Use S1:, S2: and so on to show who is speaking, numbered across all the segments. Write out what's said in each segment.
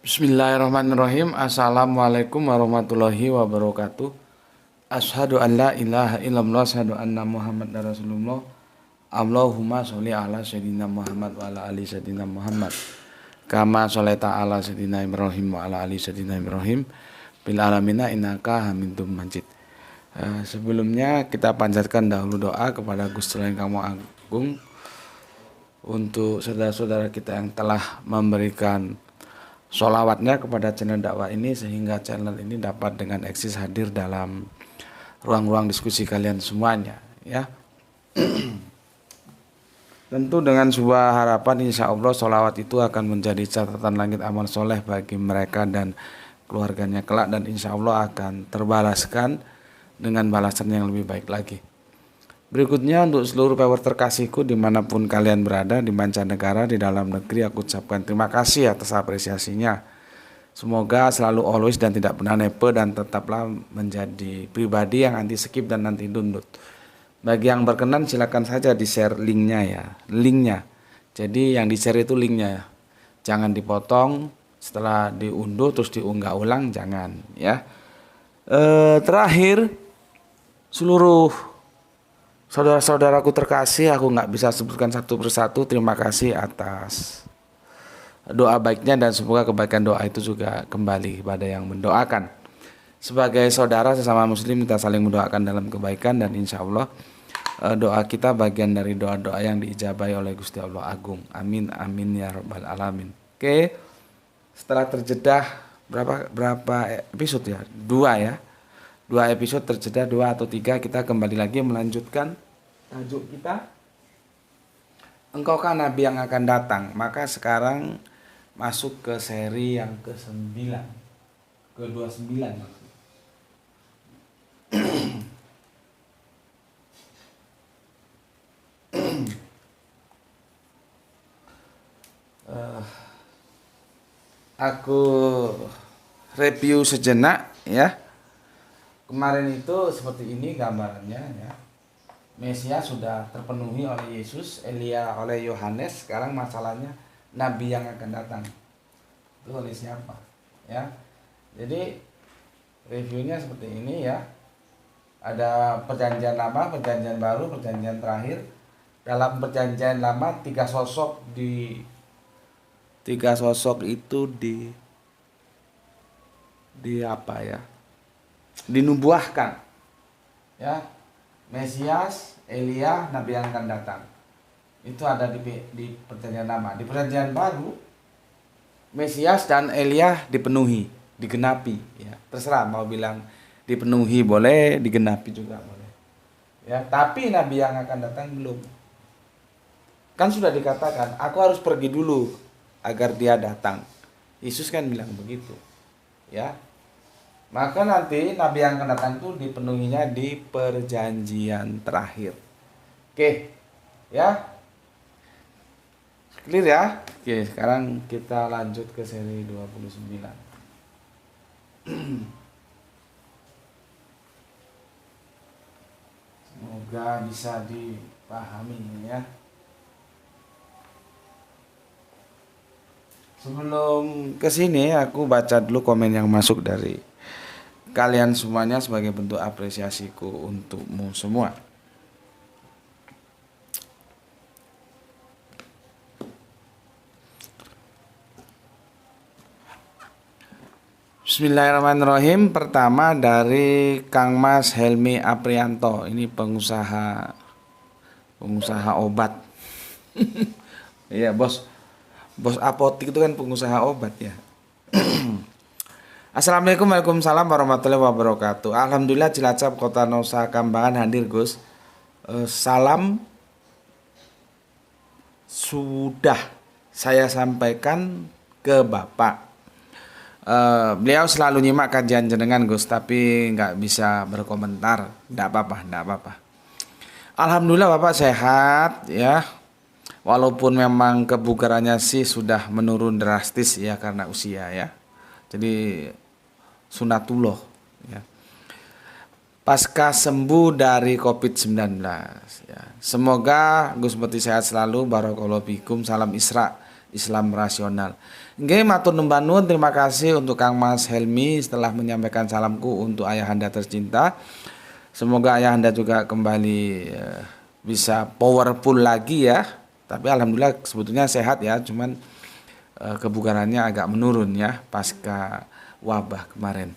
S1: Bismillahirrahmanirrahim. Assalamualaikum warahmatullahi wabarakatuh. Asyhadu an la ilaha illallah, asyhadu anna Muhammadar Rasulullah. Allahumma sholli ala sayyidina Muhammad wa ala ali sayyidina Muhammad. Kama sholaita ala sayyidina Ibrahim wa ala ali sayyidina Ibrahim bil alamina innaka Hamidum Majid. Sebelumnya kita panjatkan dahulu doa kepada Gusti yang Kamu Agung untuk saudara-saudara kita yang telah memberikan sholawatnya kepada channel dakwah ini sehingga channel ini dapat dengan eksis hadir dalam ruang-ruang diskusi kalian semuanya ya. Tentu dengan sebuah harapan insya Allah sholawat itu akan menjadi catatan langit amal soleh bagi mereka dan keluarganya kelak, dan insya Allah akan terbalaskan dengan balasan yang lebih baik lagi. Berikutnya untuk seluruh viewer terkasihku dimanapun kalian berada, di mancanegara, di dalam negeri, aku ucapkan terima kasih atas apresiasinya. Semoga selalu always dan tidak pernah nepe, dan tetaplah menjadi pribadi yang anti skip dan anti download. Bagi yang berkenan silakan saja di share linknya ya, linknya. Jadi yang di share itu linknya, jangan dipotong setelah diunduh terus diunggah ulang, jangan ya. Terakhir, seluruh saudara-saudaraku terkasih, aku nggak bisa sebutkan satu persatu. Terima kasih atas doa baiknya, dan semoga kebaikan doa itu juga kembali kepada yang mendoakan. Sebagai saudara sesama muslim kita saling mendoakan dalam kebaikan, dan insya Allah doa kita bagian dari doa-doa yang diijabahi oleh Gusti Allah Agung. Amin amin ya rabbal alamin. Oke, setelah terjeda berapa episode ya? 2 ya. 2 episode terjeda 2 atau 3, kita kembali lagi melanjutkan tajuk kita, Engkaukah Nabi yang akan datang. Maka sekarang masuk ke seri yang ke-9, ke-29 maksudnya. Aku review sejenak ya. Kemarin itu seperti ini gambarannya ya. Mesias sudah terpenuhi oleh Yesus, Elia oleh Yohanes. Sekarang masalahnya Nabi yang akan datang itu oleh siapa ya. Jadi reviewnya seperti ini ya. Ada perjanjian lama, perjanjian baru, perjanjian terakhir. Dalam perjanjian lama tiga sosok itu di apa ya, dinubuahkan ya. Mesias, Elia, Nabi yang akan datang itu ada di perjanjian lama. Di perjanjian baru Mesias dan Elia dipenuhi, digenapi ya. Terserah mau bilang dipenuhi boleh, digenapi juga boleh ya. Tapi Nabi yang akan datang belum. Kan sudah dikatakan aku harus pergi dulu agar dia datang. Yesus kan bilang begitu ya. Maka nanti Nabi yang akan datang itu dipenuhinya di perjanjian terakhir. Oke ya, clear ya. Oke, sekarang kita lanjut ke seri 29. Semoga bisa dipahami ya. Sebelum kesini aku baca dulu komen yang masuk dari kalian semuanya sebagai bentuk apresiasiku untukmu semua. Bismillahirrahmanirrahim. Pertama dari Kang Mas Helmi Aprianto. Ini pengusaha obat. Iya bos apotik itu kan pengusaha obat ya. Assalamualaikum, waalaikumsalam warahmatullahi wabarakatuh. Alhamdulillah Cilacap Kota Nusa Kambangan hadir Gus. Salam sudah saya sampaikan ke Bapak. Beliau selalu nyimak kajian jenengan Gus, tapi nggak bisa berkomentar. Nggak apa-apa. Alhamdulillah Bapak sehat ya. Walaupun memang kebugarannya sih sudah menurun drastis ya karena usia ya. Jadi sunatullah ya. Pasca sembuh dari COVID-19 ya. Semoga Gus Meti sehat selalu, barakallahu fikum, salam Isra Islam rasional. Nggih, matur nuwun nuwun, terima kasih untuk Kang Mas Helmi setelah menyampaikan salamku untuk ayahanda tercinta. Semoga ayahanda juga kembali bisa powerful lagi ya. Tapi alhamdulillah sebetulnya sehat ya, cuman kebugarannya agak menurun ya pasca wabah kemarin.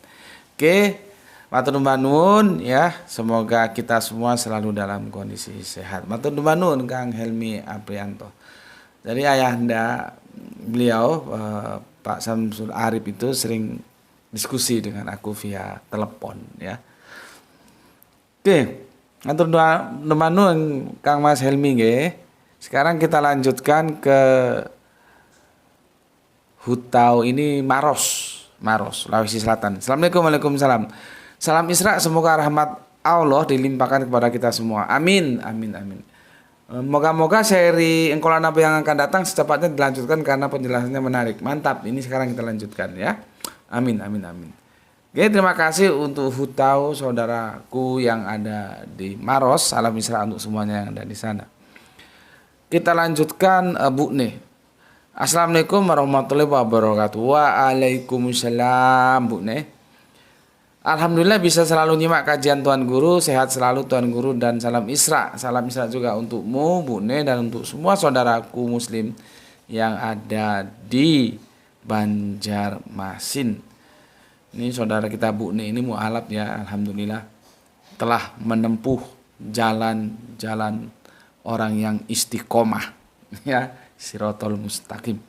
S1: Oke, matur nuwun ya, semoga kita semua selalu dalam kondisi sehat. Matur nuwun Kang Helmi Aprianto. Dari ayahanda beliau Pak Samsul Arif itu sering diskusi dengan aku via telepon ya. Oke, matur nuwun Kang Mas Helmi nggih. Sekarang kita lanjutkan ke Hutau ini Maros, Sulawesi Selatan. Assalamualaikum, waalaikumsalam. Salam Isra, semoga rahmat Allah dilimpahkan kepada kita semua. Amin, amin, amin. Moga-moga seri Engkolan Nabi yang akan datang secepatnya dilanjutkan karena penjelasannya menarik. Mantap, ini sekarang kita lanjutkan ya. Amin, amin, amin. Oke, terima kasih untuk Hutau saudaraku yang ada di Maros. Salam Isra untuk semuanya yang ada di sana. Kita lanjutkan Bu Ne. Assalamualaikum warahmatullahi wabarakatuh. Waalaikumsalam Bu Ne. Alhamdulillah bisa selalu nyimak kajian Tuan Guru. Sehat selalu Tuan Guru dan salam Isra. Salam Isra juga untukmu Bu Ne dan untuk semua saudaraku muslim yang ada di Banjarmasin. Ini saudara kita Bu Ne ini mualaf ya, alhamdulillah telah menempuh jalan-jalan orang yang istiqomah ya, Sirotol Mustaqim.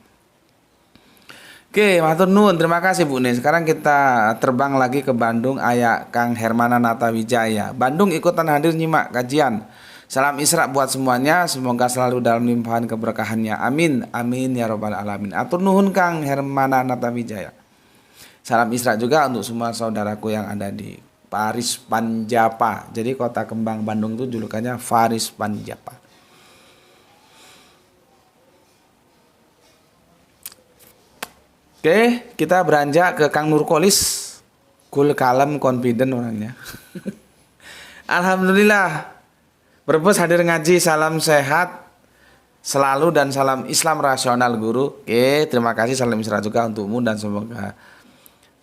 S1: Oke, matur nuwun, terima kasih Bu Ne. Sekarang kita terbang lagi ke Bandung, Ayah Kang Hermana Natawijaya. Bandung ikutan hadir nyimak kajian. Salam Isra buat semuanya, semoga selalu dalam limpahan keberkahannya. Amin, amin ya robbal alamin. Atur nuhun Kang Hermana Natawijaya. Salam Isra juga untuk semua saudaraku yang ada di Faris Panjapa. Jadi kota kembang Bandung itu julukannya Faris Panjapa. Oke, kita beranjak ke Kang Nurkolis. Cool, kalem, confident orangnya. Alhamdulillah. Brebes hadir ngaji, salam sehat selalu dan salam Islam rasional Guru. Oke, terima kasih, salam Isra juga untukmu dan semoga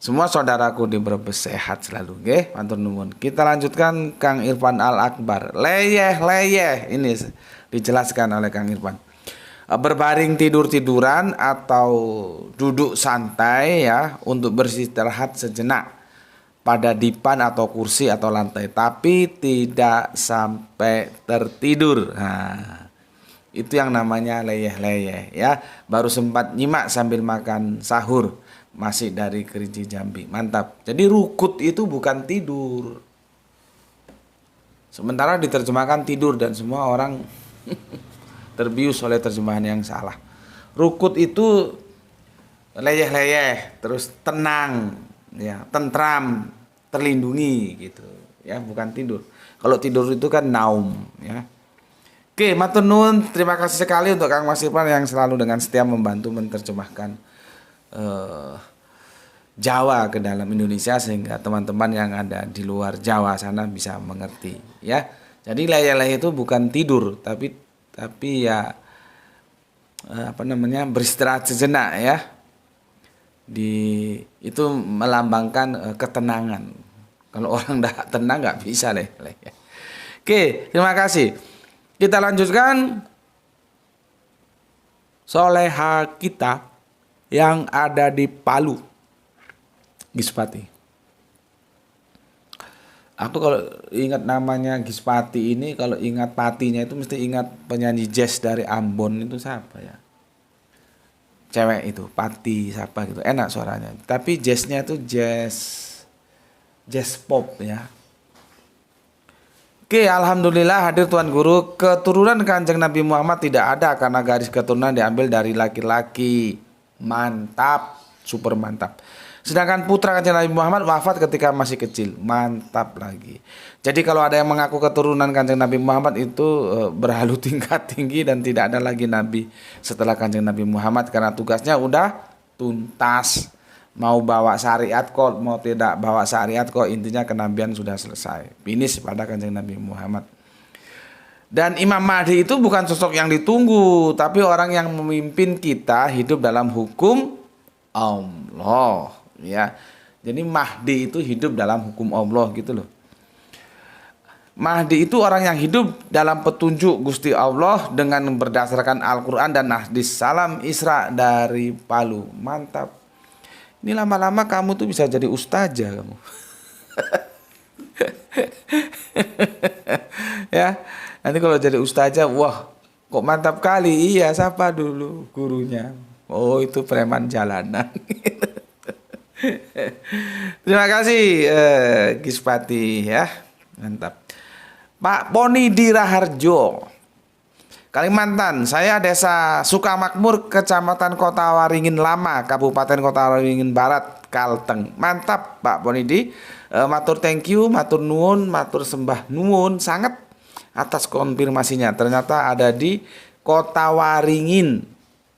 S1: semua saudaraku di Brebes sehat selalu. Oke, matur nuwun. Kita lanjutkan Kang Irfan Al Akbar. Leyeh. Ini dijelaskan oleh Kang Irfan. Berbaring tidur-tiduran atau duduk santai ya untuk beristirahat sejenak pada dipan atau kursi atau lantai, tapi tidak sampai tertidur. Nah, itu yang namanya leyeh-leyeh ya. Baru sempat nyimak sambil makan sahur, masih dari Kerinci Jambi. Mantap. Jadi rukut itu bukan tidur. Sementara diterjemahkan tidur dan semua orang terbius oleh terjemahan yang salah. Rukut itu leyeh-leyeh, terus tenang, ya, tentram, terlindungi gitu, ya, bukan tidur. Kalau tidur itu kan naum, ya. Oke, matur nuwun, terima kasih sekali untuk Kang Mas Irfan yang selalu dengan setia membantu menerjemahkan Jawa ke dalam Indonesia sehingga teman-teman yang ada di luar Jawa sana bisa mengerti, ya. Jadi leyeh-leyeh itu bukan tidur, tapi ya beristirahat sejenak ya. Itu melambangkan ketenangan. Kalau orang dah tenang nggak bisa leyeh. Oke, terima kasih. Kita lanjutkan soleha kita yang ada di Palu, Gispati. Aku kalau ingat namanya Gispati ini, kalau ingat patinya itu mesti ingat penyanyi jazz dari Ambon itu siapa ya? Cewek itu, Pati siapa gitu. Enak suaranya. Tapi jazznya itu jazz pop ya. Oke, alhamdulillah hadir Tuan Guru. Keturunan Kanjeng Nabi Muhammad tidak ada karena garis keturunan diambil dari laki-laki. Mantap, super mantap. Sedangkan putra Kanjeng Nabi Muhammad wafat ketika masih kecil. Mantap lagi. Jadi kalau ada yang mengaku keturunan Kanjeng Nabi Muhammad itu berhalu tingkat tinggi dan tidak ada lagi Nabi setelah Kanjeng Nabi Muhammad karena tugasnya udah tuntas. Mau bawa syariat kok, mau tidak bawa syariat kok, intinya kenabian sudah selesai. Finish pada Kanjeng Nabi Muhammad. Dan Imam Mahdi itu bukan sosok yang ditunggu, tapi orang yang memimpin kita hidup dalam hukum Allah, ya. Jadi Mahdi itu hidup dalam hukum Allah gitu loh. Mahdi itu orang yang hidup dalam petunjuk Gusti Allah dengan berdasarkan Al-Quran dan hadis. Salam Isra dari Palu. Mantap. Ini lama-lama kamu tuh bisa jadi ustazah kamu. Ya, nanti kalau jadi ustazah, wah kok mantap kali. Iya, siapa dulu gurunya? Oh, itu preman jalanan. Terima kasih Gispati ya, mantap. Pak Poni di Raharjo, Kalimantan. Saya Desa Sukamakmur, Kecamatan Kota Waringin Lama, Kabupaten Kota Waringin Barat, Kalteng. Mantap Pak Ponidi. Matur thank you, matur nuwun, matur sembah nuwun sangat atas konfirmasinya. Ternyata ada di Kota Waringin,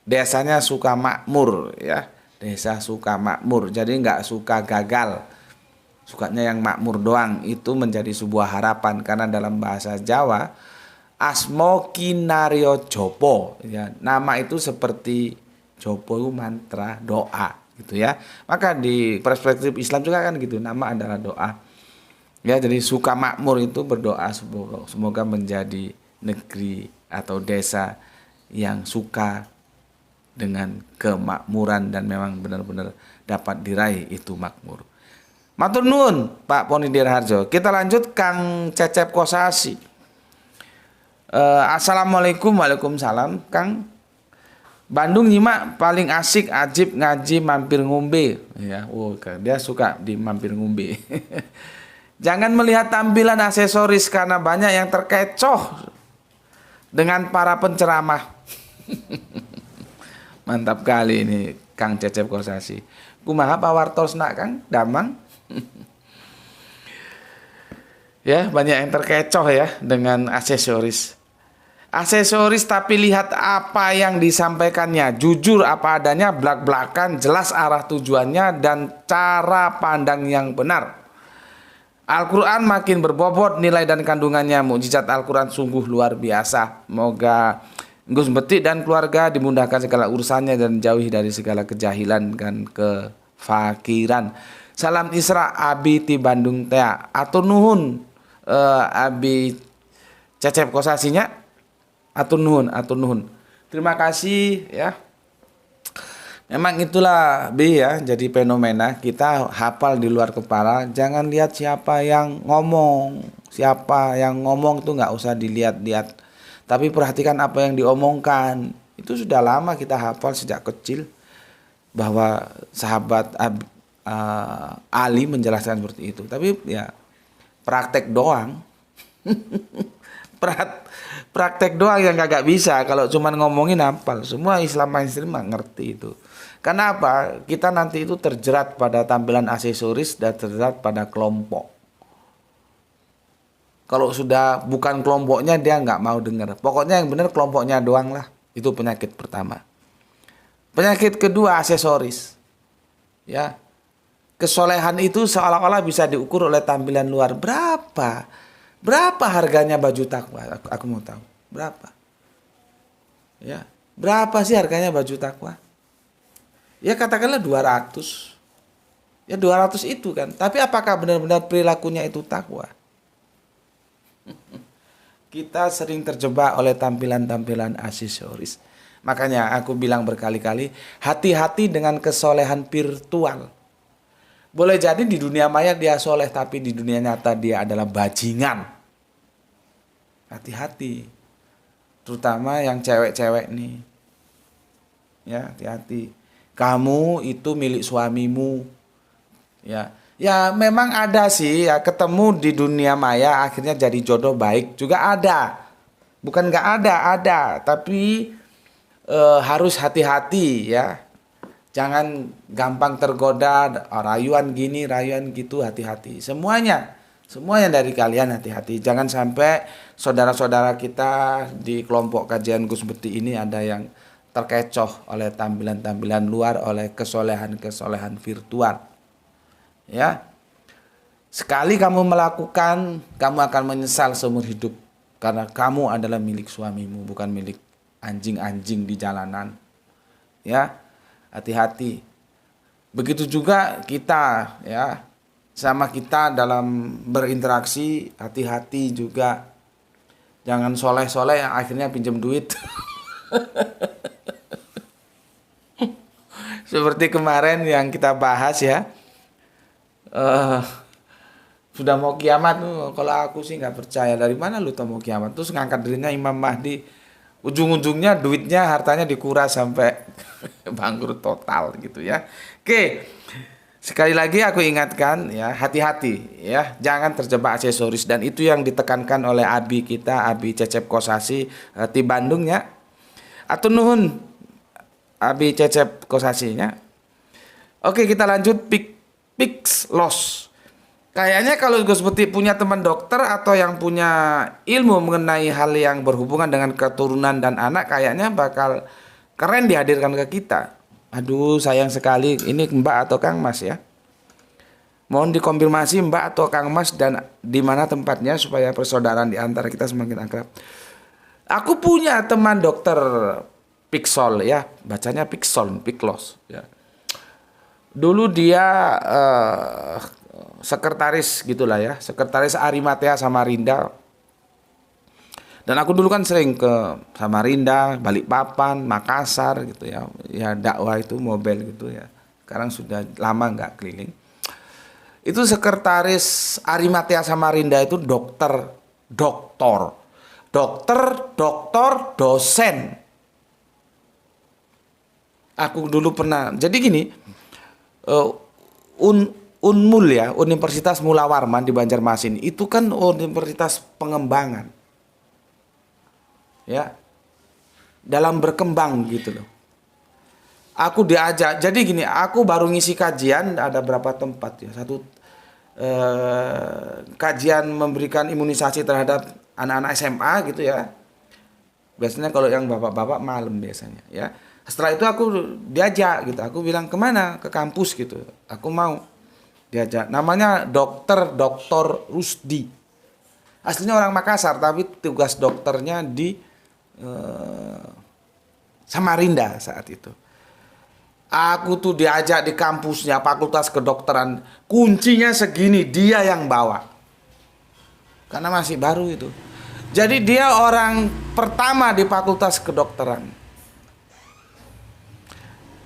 S1: desanya Sukamakmur ya. Desa Sukamakmur. Jadi nggak suka gagal. Sukanya yang makmur doang. Itu menjadi sebuah harapan karena dalam bahasa Jawa Asmo Kinario Jopo ya, nama itu seperti Jopo itu mantra doa gitu ya. Maka di perspektif Islam juga kan gitu, nama adalah doa ya. Jadi Sukamakmur itu berdoa semoga menjadi negeri atau desa yang suka dengan kemakmuran dan memang benar-benar dapat diraih itu makmur. Matur nuwun Pak Poni Dirharjo. Kita lanjut Kang Cecep Kosasi. Assalamualaikum. Waalaikumsalam Kang. Bandung nyimak paling asik ajib ngaji mampir ngombe ya. Oh, dia suka di mampir ngombe. Jangan melihat tampilan aksesoris karena banyak yang terkecoh dengan para penceramah. Mantap kali ini Kang Cecep Kosasi. Kumaha pawartosna Kang Damang. Ya, banyak yang terkecoh ya dengan aksesoris. Aksesoris tapi lihat apa yang disampaikannya, jujur apa adanya, blak-blakan, jelas arah tujuannya dan cara pandang yang benar. Al-Quran makin berbobot nilai dan kandungannya. Mukjizat Al-Quran sungguh luar biasa. Moga Gus Betik dan keluarga dimudahkan segala urusannya dan jauhi dari segala kejahilan dan kefakiran. Salam Isra Abi ti Bandung Tea. Atur nuhun Abi Cecep Kosasinya. Atur nuhun, atur nuhun. Terima kasih ya. Memang itulah Bi ya, jadi fenomena kita hafal di luar kepala. Jangan lihat siapa yang ngomong. Siapa yang ngomong tuh nggak usah dilihat-lihat. Tapi perhatikan apa yang diomongkan. Itu sudah lama kita hafal sejak kecil bahwa sahabat Ali menjelaskan seperti itu. Tapi ya praktek doang. Praktek doang yang gak bisa. Kalau cuman ngomongin hafal. Semua Islam mainstream ngerti itu. Karena apa? Kita nanti itu terjerat pada tampilan aksesoris dan terjerat pada kelompok. Kalau sudah bukan kelompoknya dia nggak mau dengar. Pokoknya yang benar kelompoknya doang lah. Itu penyakit pertama. Penyakit kedua aksesoris. Ya. Kesolehan itu seolah-olah bisa diukur oleh tampilan luar. Berapa harganya baju takwa? Aku mau tahu. Berapa? Ya. Berapa sih harganya baju takwa? Ya katakanlah 200. Ya 200 itu kan. Tapi apakah benar-benar perilakunya itu takwa? Kita sering terjebak oleh tampilan-tampilan aksesoris. Makanya aku bilang berkali-kali, hati-hati dengan kesolehan virtual. Boleh jadi di dunia maya dia soleh, tapi di dunia nyata dia adalah bajingan. Hati-hati. Terutama yang cewek-cewek nih. Ya, hati-hati. Kamu itu milik suamimu. Ya, ya memang ada sih ya, ketemu di dunia maya akhirnya jadi jodoh baik juga ada. Bukan nggak ada. Tapi harus hati-hati ya. Jangan gampang tergoda, rayuan gini, rayuan gitu, hati-hati. Semuanya dari kalian hati-hati. Jangan sampai saudara-saudara kita di kelompok kajian Gus Betik ini ada yang terkecoh oleh tampilan-tampilan luar, oleh kesolehan-kesolehan virtual. Ya. Sekali kamu melakukan, kamu akan menyesal seumur hidup. Karena kamu adalah milik suamimu, bukan milik anjing-anjing di jalanan. Ya, hati-hati. Begitu juga kita, ya, sama kita dalam berinteraksi, hati-hati juga. Jangan soleh-soleh yang akhirnya pinjam duit. Seperti kemarin yang kita bahas ya. eh Sudah mau kiamat tuh, kalau aku sih nggak percaya. Dari mana lu tahu mau kiamat? Terus ngangkat dirinya Imam Mahdi, ujung-ujungnya duitnya hartanya dikuras sampai bangkrut total gitu ya. Oke, sekali lagi aku ingatkan ya, hati-hati ya, jangan terjebak aksesoris, dan itu yang ditekankan oleh Abi kita, Abi Cecep Kosasi di Bandung ya. Atau nuhun Abi Cecep Kosasinya. Oke, kita lanjut fix loss. Kayaknya kalau Gus Putih punya teman dokter atau yang punya ilmu mengenai hal yang berhubungan dengan keturunan dan anak, kayaknya bakal keren dihadirkan ke kita. Aduh, sayang sekali, ini Mbak atau Kang Mas ya. Mohon dikonfirmasi Mbak atau Kang Mas dan di mana tempatnya supaya persaudaraan di antara kita semakin akrab. Aku punya teman dokter Pixol ya, bacanya Pixol, Pixlos ya. Dulu dia sekretaris gitulah ya, sekretaris Arimatea Samarinda. Dan aku dulu kan sering ke Samarinda, Balikpapan, Makassar gitu ya. Ya dakwah itu mobile gitu ya. Sekarang sudah lama nggak keliling. Itu sekretaris Arimatea Samarinda itu dokter, dosen. Aku dulu pernah. Jadi gini, Unmul ya, Universitas Mula Warman di Banjarmasin itu kan universitas pengembangan. Ya. Dalam berkembang gitu loh. Aku diajak. Jadi gini, aku baru ngisi kajian ada berapa tempat ya. Satu kajian memberikan imunisasi terhadap anak-anak SMA gitu ya. Biasanya kalau yang bapak-bapak malam biasanya ya. Setelah itu aku diajak gitu. Aku bilang kemana? Ke kampus gitu. Aku mau diajak. Namanya Dr. Rusdi. Aslinya orang Makassar tapi tugas dokternya di Samarinda saat itu. Aku tuh diajak di kampusnya Fakultas Kedokteran. Kuncinya segini, dia yang bawa. Karena masih baru itu. Jadi dia orang pertama di Fakultas Kedokteran.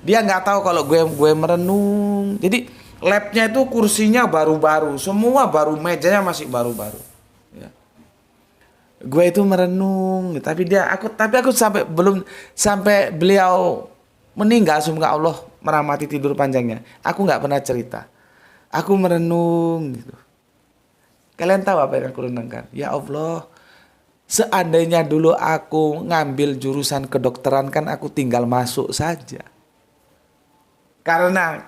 S1: Dia nggak tahu kalau gue merenung. Jadi labnya itu kursinya baru-baru, semua baru, mejanya masih baru-baru. Ya. Gue itu merenung, tapi aku sampai beliau meninggal, semoga Allah merahmati tidur panjangnya. Aku nggak pernah cerita. Aku merenung gitu. Kalian tahu apa yang aku renungkan? Ya Allah, seandainya dulu aku ngambil jurusan kedokteran kan aku tinggal masuk saja. Karena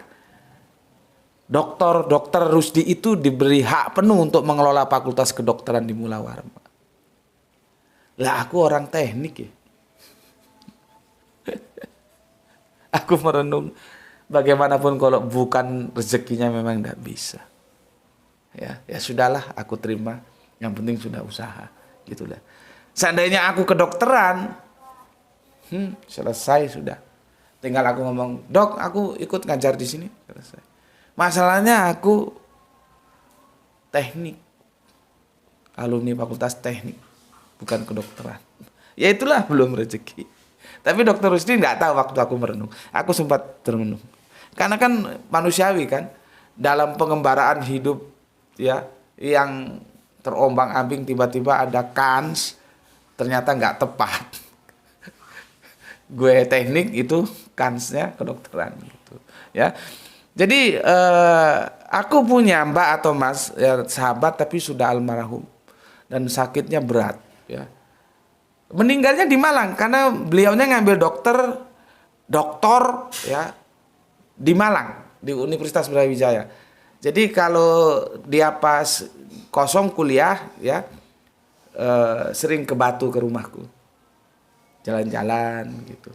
S1: dokter Rusdi itu diberi hak penuh untuk mengelola Fakultas Kedokteran di Mula Warman. Lah aku orang teknik ya. Aku merenung, bagaimanapun kalau bukan rezekinya memang tidak bisa. Ya sudahlah, aku terima. Yang penting sudah usaha, gitulah. Seandainya aku kedokteran, selesai sudah. Tinggal aku ngomong, dok, aku ikut ngajar di sini, selesai. Masalahnya aku teknik, alumni Fakultas Teknik, bukan kedokteran. Ya itulah belum rezeki. Tapi Dokter Rusdi nggak tahu waktu aku merenung. Aku sempat termenung. Karena kan manusiawi kan, dalam pengembaraan hidup ya yang terombang-ambing tiba-tiba ada kans ternyata nggak tepat. Gue teknik itu kansnya kedokteran gitu ya. Jadi aku punya Mbak atau Mas ya, sahabat tapi sudah almarhum dan sakitnya berat ya. Meninggalnya di Malang karena beliaunya ngambil doktor ya di Malang di Universitas Brawijaya. Jadi kalau dia pas kosong kuliah ya sering ke Batu ke rumahku. Jalan-jalan gitu.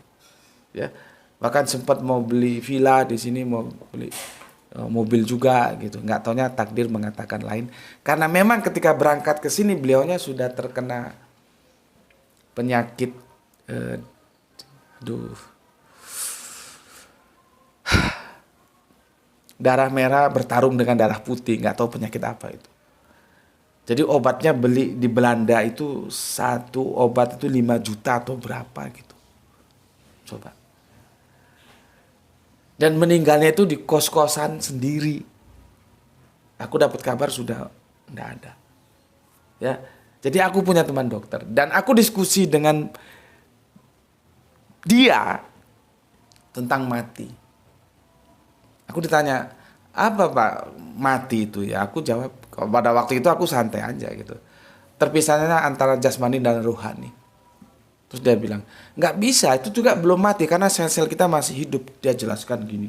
S1: Ya. Bahkan sempat mau beli villa di sini, mau beli mobil juga gitu. Nggak taunya takdir mengatakan lain. Karena memang ketika berangkat ke sini beliaunya sudah terkena penyakit aduh, darah merah bertarung dengan darah putih, nggak tahu penyakit apa itu. Jadi obatnya beli di Belanda itu, satu obat itu 5 juta atau berapa gitu. Coba. Dan meninggalnya itu di kos-kosan sendiri. Aku dapat kabar sudah enggak ada. Ya. Jadi aku punya teman dokter dan aku diskusi dengan dia tentang mati. Aku ditanya, "Apa Pak mati itu ya?" Aku jawab, pada waktu itu aku santai aja gitu. Terpisahnya antara jasmani dan rohani. Terus dia bilang, nggak bisa, itu juga belum mati karena sel-sel kita masih hidup. Dia jelaskan gini.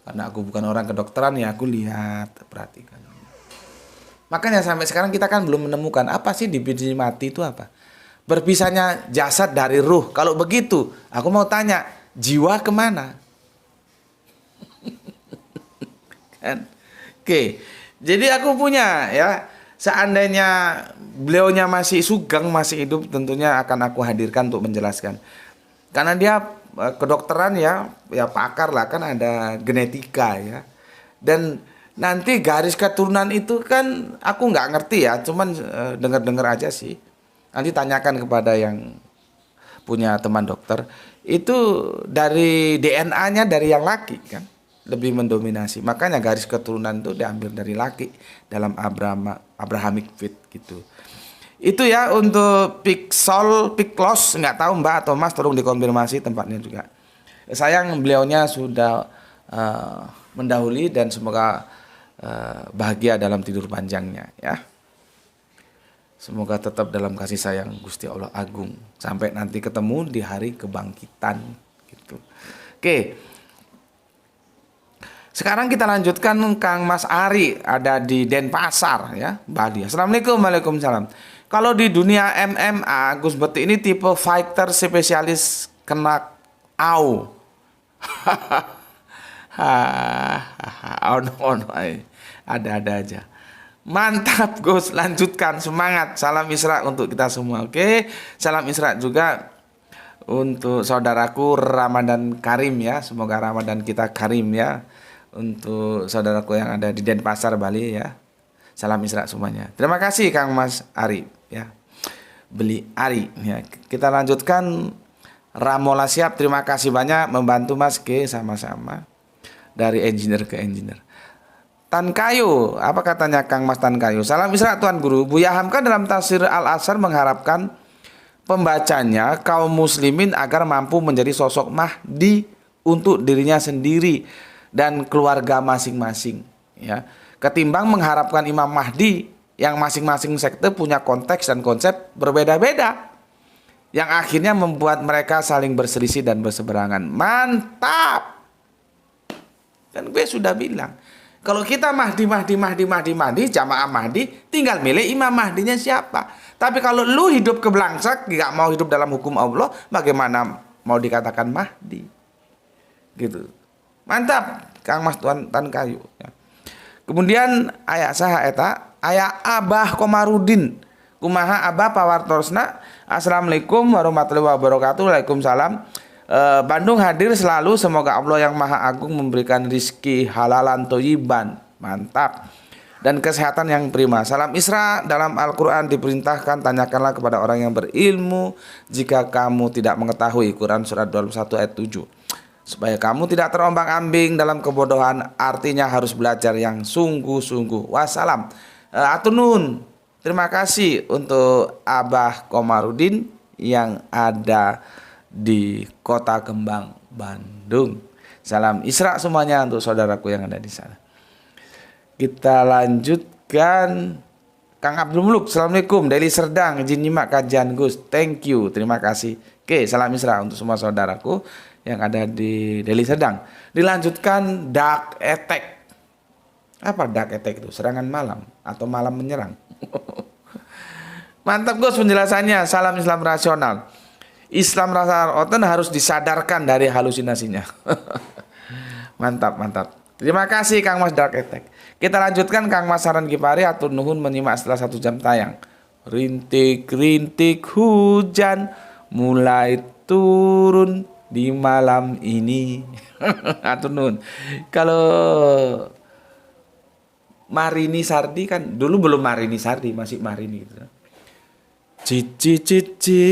S1: Karena aku bukan orang kedokteran ya, aku lihat, perhatikan. Makanya sampai sekarang kita kan belum menemukan apa sih definisi mati itu apa. Berpisahnya jasad dari ruh. Kalau begitu, aku mau tanya, jiwa kemana? Kan? Oke, jadi aku punya ya. Seandainya beliaunya masih sugeng, masih hidup, tentunya akan aku hadirkan untuk menjelaskan. Karena dia kedokteran ya pakar lah, kan ada genetika ya. Dan nanti garis keturunan itu kan aku nggak ngerti ya, cuman dengar-dengar aja sih. Nanti tanyakan kepada yang punya teman dokter. Itu dari DNA-nya dari yang laki kan, lebih mendominasi. Makanya garis keturunan itu diambil dari laki dalam Abrahamic faith gitu. Itu ya untuk Piklos, nggak tahu Mbak atau Mas, tolong dikonfirmasi tempatnya juga. Sayang beliaunya sudah mendahului dan semoga bahagia dalam tidur panjangnya ya. Semoga tetap dalam kasih sayang Gusti Allah Agung sampai nanti ketemu di hari kebangkitan gitu. Oke. Sekarang kita lanjutkan Kang Mas Ari, ada di Denpasar ya, Bali. Assalamualaikum. Waalaikumsalam. Kalau di dunia MMA, Gus Bekti ini tipe fighter spesialis kena AU. Ada-ada aja. Mantap Gus, lanjutkan, semangat. Salam Isra untuk kita semua. Oke, salam Isra juga untuk saudaraku Ramadan Karim ya. Semoga Ramadan kita Karim ya. Untuk saudaraku yang ada di Denpasar Bali ya. Salam Isra semuanya. Terima kasih Kang Mas Ari ya. Beli Ari ya. Kita lanjutkan. Ramola siap, terima kasih banyak membantu Mas G, sama-sama. Dari engineer ke engineer. Tan Kayu, apa katanya Kang Mas Tan Kayu? Salam Isra Tuan Guru. Buya Hamka dalam tafsir Al-Asar mengharapkan pembacanya kaum muslimin agar mampu menjadi sosok Mahdi untuk dirinya sendiri dan keluarga masing-masing ya. Ketimbang mengharapkan Imam Mahdi yang masing-masing sekte punya konteks dan konsep berbeda-beda, yang akhirnya membuat mereka saling berselisih dan berseberangan. Mantap. Kan gue sudah bilang, kalau kita Mahdi, jamaah Mahdi, tinggal milih Imam Mahdinya siapa. Tapi kalau lu hidup kebelangsak, gak mau hidup dalam hukum Allah, bagaimana mau dikatakan Mahdi? Gitu. Mantap, Kang Mas Tan Kayu. Kemudian ayat saha eta, ayat Abah Komarudin. Kumaha Abah pawartosna. Assalamualaikum warahmatullahi wabarakatuh. Waalaikumsalam. Bandung hadir selalu, semoga Allah yang Maha Agung memberikan rizki halalan toyiban, mantap, dan kesehatan yang prima. Salam Isra, dalam Al-Quran diperintahkan tanyakanlah kepada orang yang berilmu jika kamu tidak mengetahui. Quran surat 21 ayat 7. Supaya kamu tidak terombang-ambing dalam kebodohan, artinya harus belajar yang sungguh-sungguh. Wassalam. Atunun. Terima kasih untuk Abah Komarudin yang ada di Kota Kembang, Bandung. Salam Isra semuanya untuk saudaraku yang ada di sana. Kita lanjutkan. Kang Abdul Muluk, Assalamualaikum. Dari Serdang, izin nyimak kajian Gus. Thank you, terima kasih. Oke, salam Isra untuk semua saudaraku yang ada di Deli Serdang. Dilanjutkan Dark Attack. Apa Dark Attack itu? Serangan malam atau malam menyerang? Mantap Gus penjelasannya. Salam Islam rasional. Islam rasa oten harus disadarkan dari halusinasinya. Mantap. Terima kasih Kang Mas Dark Attack. Kita lanjutkan Kang Mas Saran Gipari, atur nuhun menyimak setelah 1 jam tayang. rintik-rintik hujan mulai turun di malam ini. Atur nun. Kalau Marini Sardi kan dulu belum Marini Sardi, masih Marini gitu. Cici cici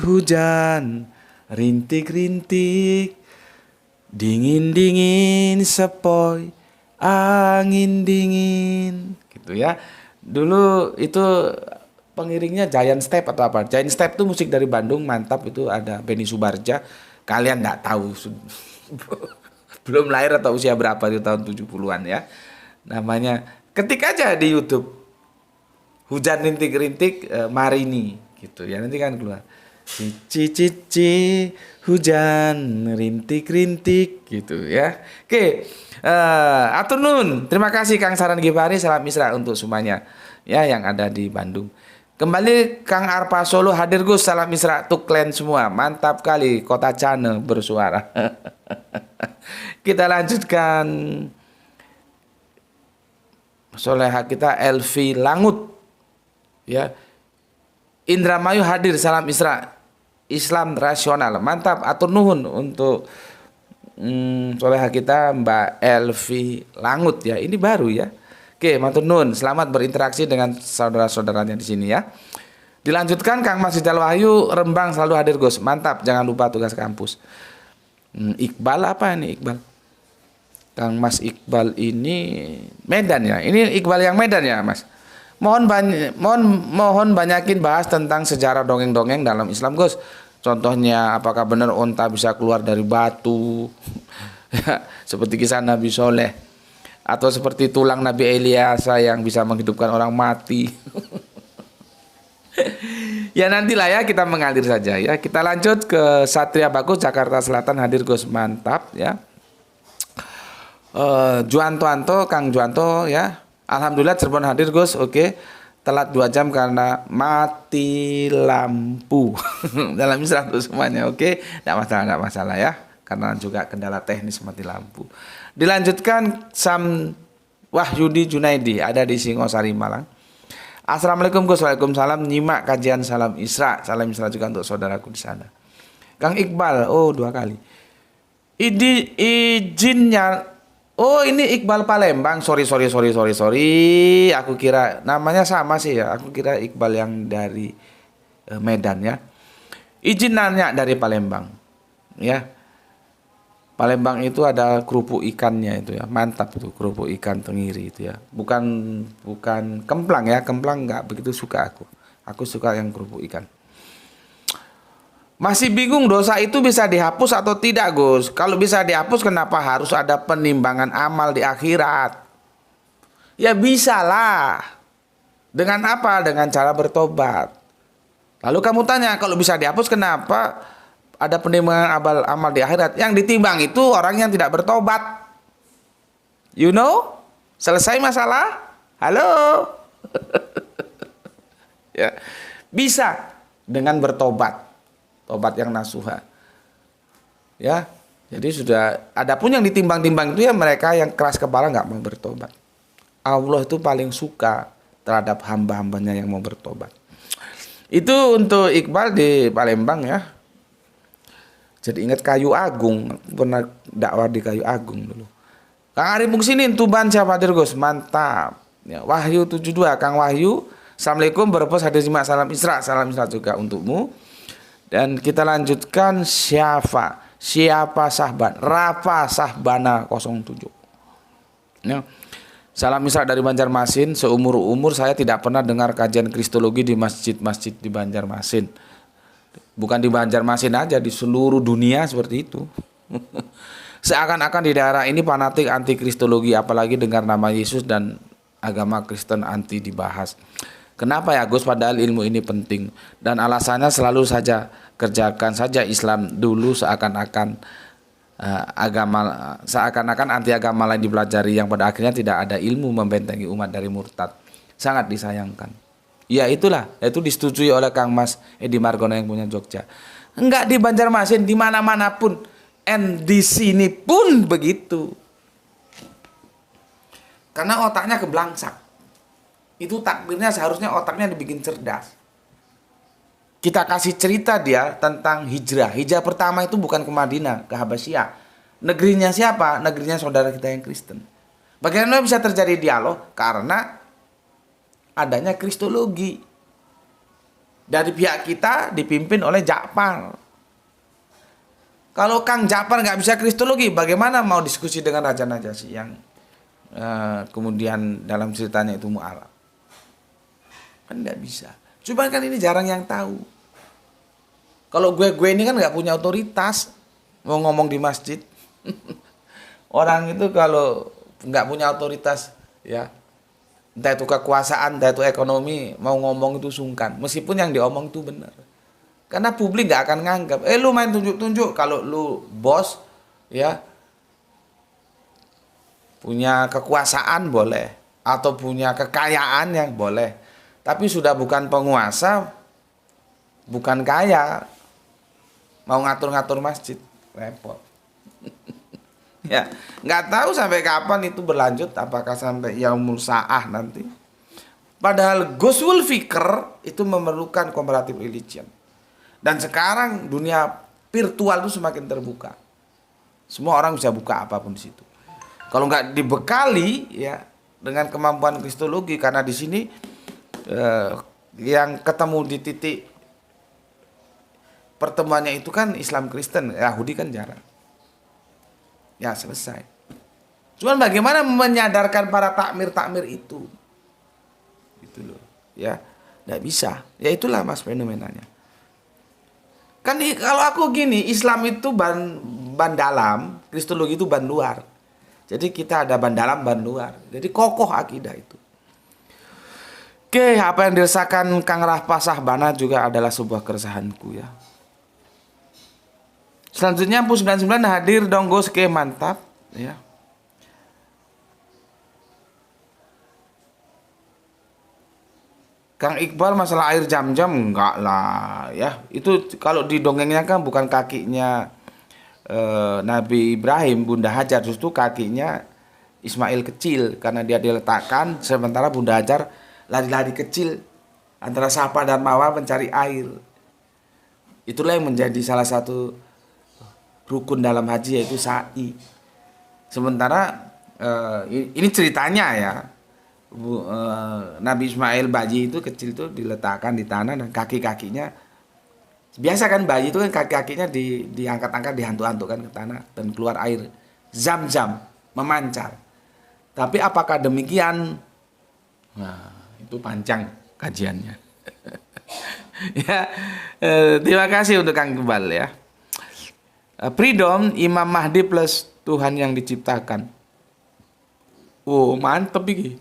S1: hujan, rintik-rintik, dingin-dingin sepoi, angin dingin, gitu ya. Dulu itu pengiringnya Giant Step atau apa? Giant Step itu musik dari Bandung, mantap itu, ada Benny Subarja. Kalian nggak tahu belum lahir atau usia berapa di tahun 70-an ya. Namanya ketik aja di YouTube. Hujan rintik-rintik Marini gitu ya, nanti kan keluar. Cici cici hujan rintik-rintik gitu ya. Oke, atur nun. Terima kasih Kang Saran Gifari, salam Isra untuk semuanya ya yang ada di Bandung. Kembali Kang Arpa Solo hadir Gus, salam Isra untuk kalian semua. Mantap kali Kota Cane bersuara. Kita lanjutkan. Soleha kita Elvi Langut ya. Indramayu hadir, salam Isra, Islam rasional, mantap, atur nuhun untuk soleha kita Mbak Elvi Langut ya, ini baru ya. Oke, matur nuhun, selamat berinteraksi dengan saudara-saudaranya di sini ya. Dilanjutkan Kang Mas Rijal Wahyu Rembang selalu hadir Gus, mantap, jangan lupa tugas kampus. Iqbal apa ini Iqbal? Kang Mas Iqbal ini Medan ya, ini Iqbal yang Medan ya Mas. Mohon banyakin bahas tentang sejarah dongeng-dongeng dalam Islam Gus. Contohnya apakah benar onta bisa keluar dari batu seperti kisah Nabi Soleh, atau seperti tulang Nabi Eliasa yang bisa menghidupkan orang mati. Ya nantilah ya, kita mengalir saja ya. Kita lanjut ke Satria Bagus Jakarta Selatan hadir Gus, mantap ya. Juanto, Kang Juanto ya. Alhamdulillah Cirebon hadir Gus, oke. Telat 2 jam karena mati lampu. Dalam Islam semuanya, oke. Tidak masalah ya. Karena juga kendala teknis mati lampu. Dilanjutkan Sam Wahyudi Junaidi ada di Singosari Malang. Assalamualaikum Gus, waalaikumsalam. Nyimak kajian salam Isra. Salam Isra juga untuk saudaraku di sana. Kang Iqbal, 2 kali. Izinnya. Oh ini Iqbal Palembang, sorry. Aku kira namanya sama sih ya. Aku kira Iqbal yang dari Medan ya. Izin nanya dari Palembang, ya. Palembang itu ada kerupuk ikannya itu ya, mantap itu kerupuk ikan tenggiri itu ya. Bukan kemplang ya, kemplang nggak begitu suka aku. Aku suka yang kerupuk ikan. Masih bingung dosa itu bisa dihapus atau tidak Gus? Kalau bisa dihapus kenapa harus ada penimbangan amal di akhirat? Ya bisa lah. Dengan apa? Dengan cara bertobat. Lalu kamu tanya, kalau bisa dihapus kenapa ada penimbangan amal di akhirat? Yang ditimbang itu orang yang tidak bertobat. You know? Selesai masalah? Halo? Ya. Bisa dengan bertobat. Tobat yang nasuha. Ya. Jadi sudah, adapun yang ditimbang-timbang itu ya mereka yang keras kepala nggak mau bertobat. Allah itu paling suka terhadap hamba-hambanya yang mau bertobat. Itu untuk Iqbal di Palembang ya. Jadi ingat Kayu Agung, pernah dakwah di Kayu Agung dulu. Kang Ari Muksinin Tuban siapa hadir Gus, mantap. Ya, Wahyu 72 Kang Wahyu, Assalamualaikum berpos hadir simak salam Isra juga untukmu. Dan kita lanjutkan siapa Sahban, Rafa Sahbana 07. Ya. Salam Isra dari Banjarmasin. Seumur-umur saya tidak pernah dengar kajian kristologi di masjid-masjid di Banjarmasin. Bukan di Banjarmasin aja, di seluruh dunia seperti itu. Seakan-akan di daerah ini fanatik anti kristologi, apalagi dengar nama Yesus dan agama Kristen anti dibahas. Kenapa ya Gus, padahal ilmu ini penting. Dan alasannya selalu saja kerjakan saja Islam dulu, seakan-akan anti agama lain dipelajari yang pada akhirnya tidak ada ilmu membentengi umat dari murtad. Sangat disayangkan. Ya itulah, itu disetujui oleh Kang Mas Edi Margono yang punya Jogja. Enggak di Banjarmasin, di mana-mana pun, di sini pun begitu. Karena otaknya keblangsak. Itu takdirnya seharusnya otaknya dibikin cerdas. Kita kasih cerita dia tentang hijrah. Hijrah pertama itu bukan ke Madinah, ke Habasyah. Negerinya siapa? Negerinya saudara kita yang Kristen. Bagaimana bisa terjadi dialog? Karena adanya kristologi. Dari pihak kita dipimpin oleh Ja'far. Kalau Kang Ja'far nggak bisa kristologi, bagaimana mau diskusi dengan Raja Najasyi yang kemudian dalam ceritanya itu mu'alaf? Kan nggak bisa. Cuma kan ini jarang yang tahu. Kalau gue ini kan nggak punya otoritas mau ngomong di masjid. Orang itu kalau nggak punya otoritas, ya entah itu kekuasaan, entah itu ekonomi, mau ngomong itu sungkan. Meskipun yang diomong itu benar. Karena publik nggak akan nganggap, lu main tunjuk-tunjuk. Kalau lu bos, ya punya kekuasaan boleh, atau punya kekayaan yang boleh. Tapi sudah bukan penguasa, bukan kaya, mau ngatur-ngatur masjid, repot. Ya, nggak tahu sampai kapan itu berlanjut, apakah sampai yaumul sa'ah nanti. Padahal Ghazwul Fikr itu memerlukan comparative religion. Dan sekarang dunia virtual itu semakin terbuka. Semua orang bisa buka apapun di situ. Kalau nggak dibekali ya dengan kemampuan kristologi, karena di sini yang ketemu di titik pertemuannya itu kan Islam Kristen, Yahudi kan jarang. Ya selesai. Cuman bagaimana menyadarkan para takmir itu? Gitu loh. Ya, nggak bisa. Ya itulah mas fenomenanya. Kan kalau aku gini, Islam itu ban dalam, kristologi itu ban luar. Jadi kita ada ban dalam, ban luar. Jadi kokoh akidah itu. Oke, apa yang dirasakan Kang Rahpa Sahbana juga adalah sebuah keresahanku ya. Selanjutnya Pu 99 hadir dong Gus, oke mantap ya. Kang Iqbal masalah air jam-jam enggak lah ya. Itu kalau di dongengnya kan bukan kakinya Nabi Ibrahim, Bunda Hajar, justru kakinya Ismail kecil karena dia diletakkan sementara Bunda Hajar lari-lari kecil antara Safa dan Marwah mencari air. Itulah yang menjadi salah satu rukun dalam haji yaitu sa'i. Sementara ini ceritanya ya. Nabi Ismail bayi itu kecil itu diletakkan di tanah dan kaki-kakinya biasa kan bayi itu kan kaki-kakinya diangkat-angkat dihantuk-hantukkan ke tanah dan keluar air zam-zam memancar. Tapi apakah demikian? Nah, itu panjang kajiannya. Ya, terima kasih untuk Kang Iqbal ya. Freedom Imam Mahdi plus Tuhan yang diciptakan. Oh, mantep iki.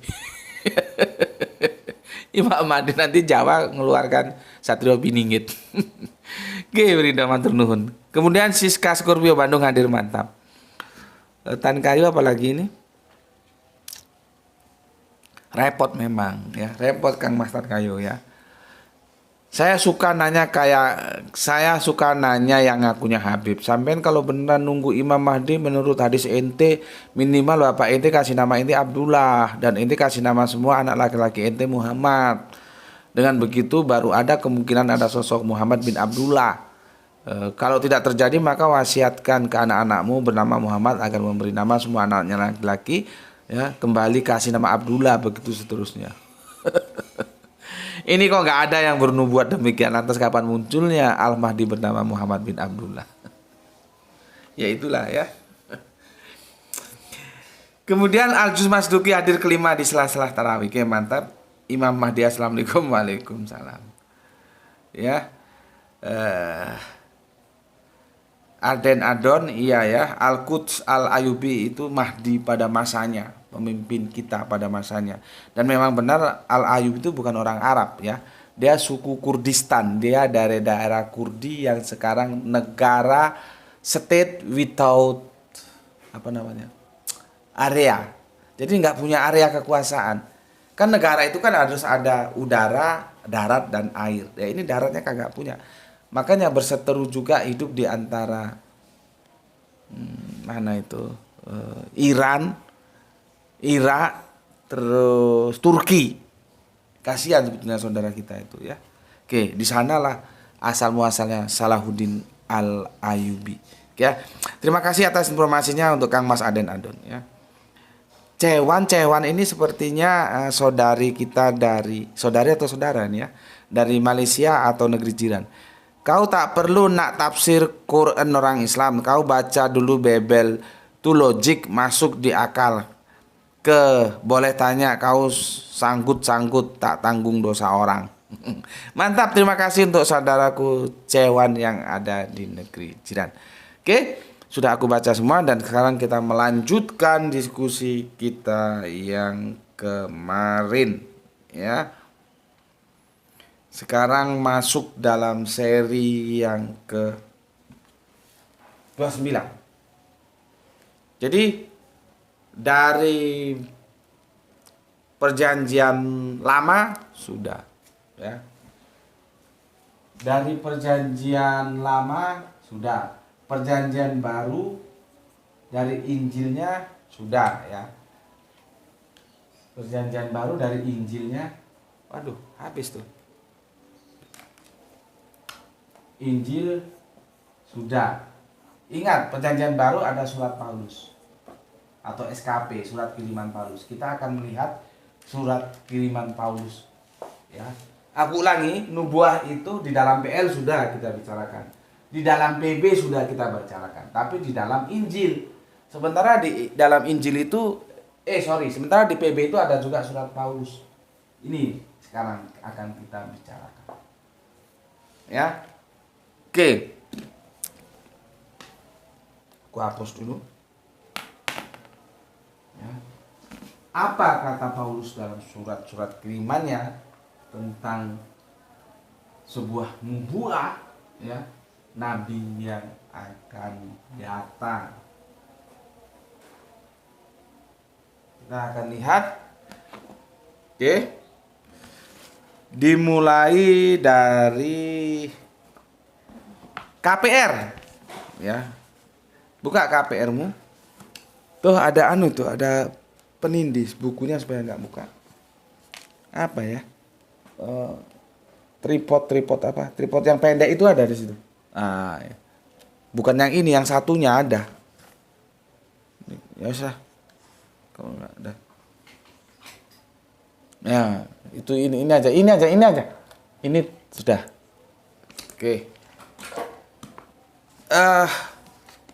S1: Imam Mahdi nanti Jawa mengeluarkan Satrio Biningit. Oke, Freedom matur nuhun. Kemudian Siska Scorpio Bandung hadir mantap. Tan Kayu apalagi ini? Repot memang ya, repot Kang Master Kayu ya. Saya suka nanya yang ngakunya Habib. Sampean kalau beneran nunggu Imam Mahdi menurut hadis ente minimal bapak ente kasih nama ente Abdullah dan ente kasih nama semua anak laki-laki ente Muhammad. Dengan begitu baru ada kemungkinan ada sosok Muhammad bin Abdullah. Kalau tidak terjadi maka wasiatkan ke anak-anakmu bernama Muhammad agar memberi nama semua anaknya laki-laki ya, kembali kasih nama Abdullah begitu seterusnya. Ini kok nggak ada yang bernubuat demikian, lantas kapan munculnya Al-Mahdi bernama Muhammad bin Abdullah? Ya itulah ya. Kemudian Al-Juz Masduki hadir kelima di sela-sela tarawih. Oke, mantap. Imam Mahdi assalamualaikum, waalaikumsalam. Ya. Aden Adon iya ya. Al-Quds Al-Ayubi itu Mahdi pada masanya, pemimpin kita pada masanya. Dan memang benar Al-Ayub itu bukan orang Arab ya. Dia suku Kurdistan. Dia dari daerah Kurdi yang sekarang negara state without area. Jadi nggak punya area kekuasaan. Kan negara itu kan harus ada udara, darat dan air. Ya ini daratnya kagak punya. Makanya berseteru juga hidup di antara Iran, Irak, terus Turki. Kasihan sebetulnya saudara kita itu ya. Oke, di sanalah asal muasalnya Salahuddin Al-Ayyubi. Ya. Terima kasih atas informasinya untuk Kang Mas Aden Adon ya. Cewan ini sepertinya saudari kita saudari atau saudara nih ya, dari Malaysia atau negeri jiran. Kau tak perlu nak tafsir Quran orang Islam, kau baca dulu Bebel, tu logik masuk di akal. Boleh tanya, kau sanggut tak tanggung dosa orang. Mantap, terima kasih untuk saudaraku Cewan yang ada di negeri jiran. Oke. Sudah aku baca semua dan sekarang kita melanjutkan diskusi kita yang kemarin ya. Sekarang masuk dalam seri yang ke 29. Jadi dari perjanjian lama sudah ya. Dari perjanjian lama sudah. Perjanjian baru dari Injilnya sudah ya. Perjanjian baru dari Injilnya, waduh habis tuh. Injil sudah. Ingat, perjanjian baru ada surat Paulus atau SKP, surat kiriman Paulus. Kita akan melihat surat kiriman Paulus ya. Aku ulangi, nubuah itu di dalam PL sudah kita bicarakan. Di dalam PB sudah kita bicarakan, tapi di dalam Injil. Sementara di dalam Injil itu sementara di PB itu ada juga surat Paulus. Ini sekarang akan kita bicarakan. Ya. Oke. Aku hapus dulu. Ya. Apa kata Paulus dalam surat-surat kirimannya tentang sebuah nubuah ya? Nabi yang akan datang. Kita akan lihat. Oke. Dimulai dari KPR. Ya. Buka KPR-mu. Tuh ada ada penindis bukunya supaya nggak buka. Apa ya? Tripod apa? Tripod yang pendek itu ada di situ. Ya. Bukan yang ini, yang satunya ada. Ya usah. Kalau nggak ada. Ya, itu ini aja. Ini sudah. Oke.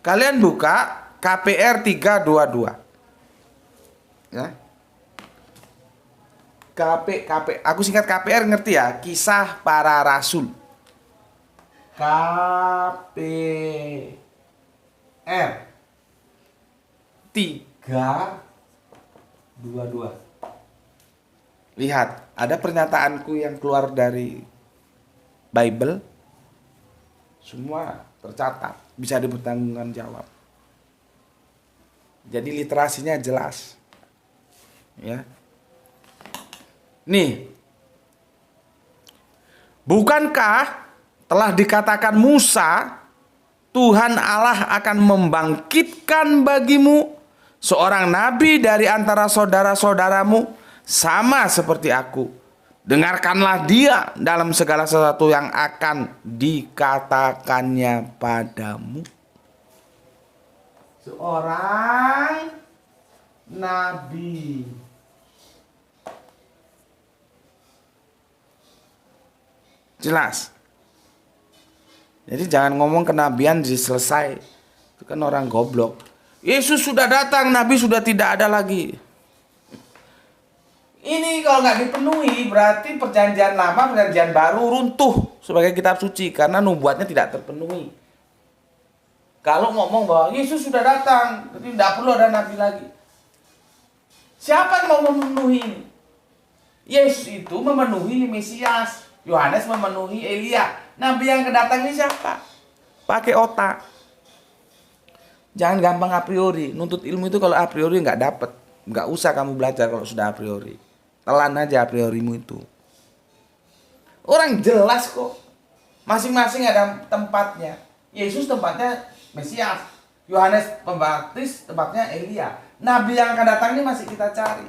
S1: Kalian buka KPR 322. Ya. Aku singkat KPR, ngerti ya? Kisah Para Rasul. KPR 322. Lihat, ada pernyataanku yang keluar dari Bible. Semua tercatat, bisa dipertanggungjawab. Jadi literasinya jelas. Ya. Nih. Bukankah telah dikatakan Musa, Tuhan Allah akan membangkitkan bagimu seorang nabi dari antara saudara-saudaramu, sama seperti aku. Dengarkanlah dia dalam segala sesuatu yang akan dikatakannya padamu. Seorang nabi. Jelas. Jadi jangan ngomong kenabian selesai. Itu kan orang goblok. Yesus sudah datang, nabi sudah tidak ada lagi. Ini kalau nggak dipenuhi berarti perjanjian lama, perjanjian baru runtuh sebagai kitab suci karena nubuatnya tidak terpenuhi. Kalau ngomong bahwa Yesus sudah datang, jadi tidak perlu ada nabi lagi. Siapa yang mau memenuhi ini? Yesus itu memenuhi Mesias. Yohanes memenuhi Elia. Nabi yang kedatang ini siapa? Pakai otak. Jangan gampang a priori. Nuntut ilmu itu kalau a priori nggak dapet. Nggak usah kamu belajar kalau sudah a priori. Telan aja a priorimu itu. Orang jelas kok. Masing-masing ada tempatnya. Yesus tempatnya Mesias. Yohanes Pembaptis tempatnya Elia. Nabi yang akan datang ini masih kita cari.